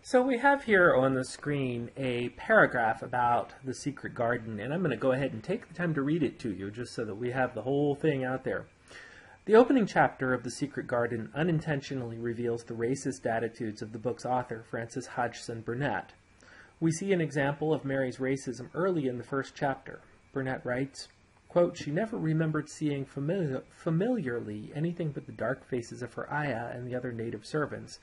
So we have here on the screen a paragraph about the secret garden, and I'm going to go ahead and take the time to read it to you just so that we have the whole thing out there. The opening chapter of The Secret Garden unintentionally reveals the racist attitudes of the book's author, Frances Hodgson Burnett. We see an example of Mary's racism early in the first chapter. Burnett writes, quote, "She never remembered seeing familiarly anything but the dark faces of her ayah and the other native servants,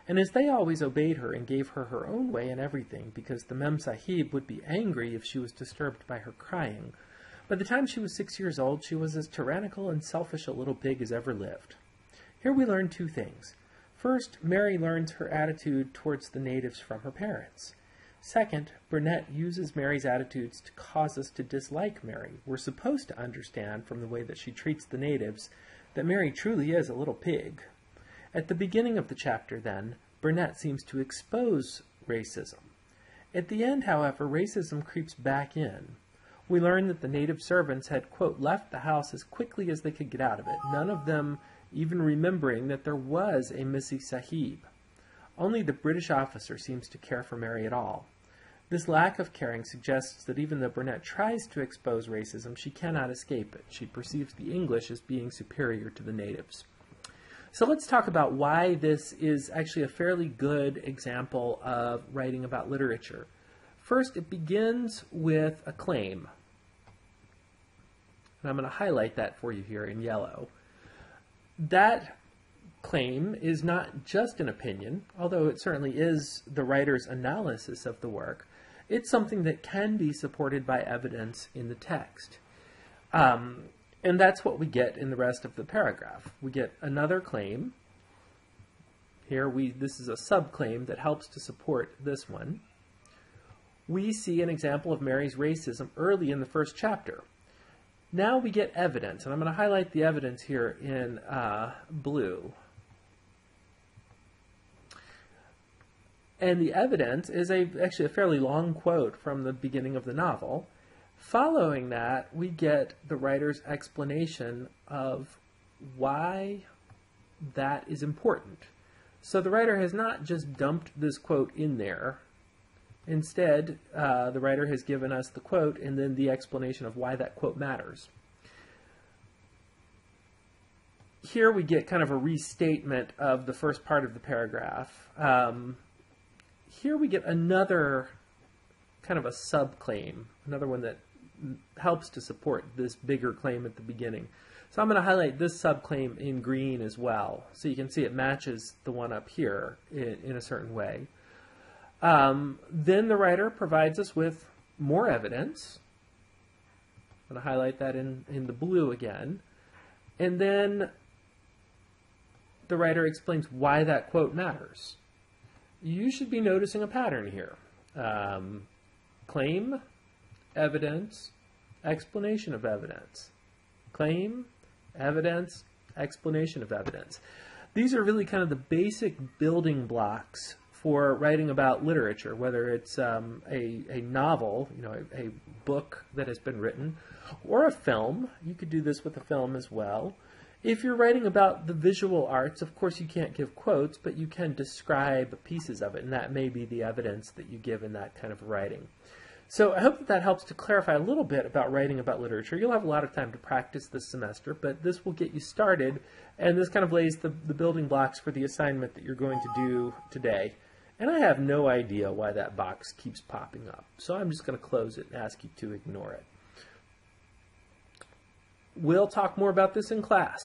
and as they always obeyed her and gave her her own way in everything, because the Mem Sahib would be angry if she was disturbed by her crying. By the time she was 6 years old, she was as tyrannical and selfish a little pig as ever lived." Here we learn two things. First, Mary learns her attitude towards the natives from her parents. Second, Burnett uses Mary's attitudes to cause us to dislike Mary. We're supposed to understand from the way that she treats the natives that Mary truly is a little pig. At the beginning of the chapter, then, Burnett seems to expose racism. At the end, however, racism creeps back in. We learn that the native servants had, quote, left the house as quickly as they could get out of it, none of them even remembering that there was a Missy Sahib. Only the British officer seems to care for Mary at all. This lack of caring suggests that even though Burnett tries to expose racism, she cannot escape it. She perceives the English as being superior to the natives. So let's talk about why this is actually a fairly good example of writing about literature. First, it begins with a claim. And I'm going to highlight that for you here in yellow. That claim is not just an opinion, although it certainly is the writer's analysis of the work. It's something that can be supported by evidence in the text. And that's what we get in the rest of the paragraph. We get another claim. Here, this is a subclaim that helps to support this one. We see an example of Mary's racism early in the first chapter. Now we get evidence, and I'm going to highlight the evidence here in blue. And the evidence is actually a fairly long quote from the beginning of the novel. Following that, we get the writer's explanation of why that is important. So the writer has not just dumped this quote in there. Instead, the writer has given us the quote and then the explanation of why that quote matters. Here we get kind of a restatement of the first part of the paragraph. Here we get another kind of a subclaim, another one that helps to support this bigger claim at the beginning. So I'm going to highlight this subclaim in green as well, so you can see it matches the one up here in a certain way. Then the writer provides us with more evidence. I'm going to highlight that in the blue again. And then the writer explains why that quote matters. You should be noticing a pattern here. Claim, evidence, explanation of evidence. Claim, evidence, explanation of evidence. These are really kind of the basic building blocks for writing about literature, whether it's a novel, a book that has been written, or a film. You could do this with a film as well. If you're writing about the visual arts, of course you can't give quotes, but you can describe pieces of it, and that may be the evidence that you give in that kind of writing. So I hope that helps to clarify a little bit about writing about literature. You'll have a lot of time to practice this semester, but this will get you started, and this kind of lays the building blocks for the assignment that you're going to do today. And I have no idea why that box keeps popping up, so I'm just going to close it and ask you to ignore it. We'll talk more about this in class.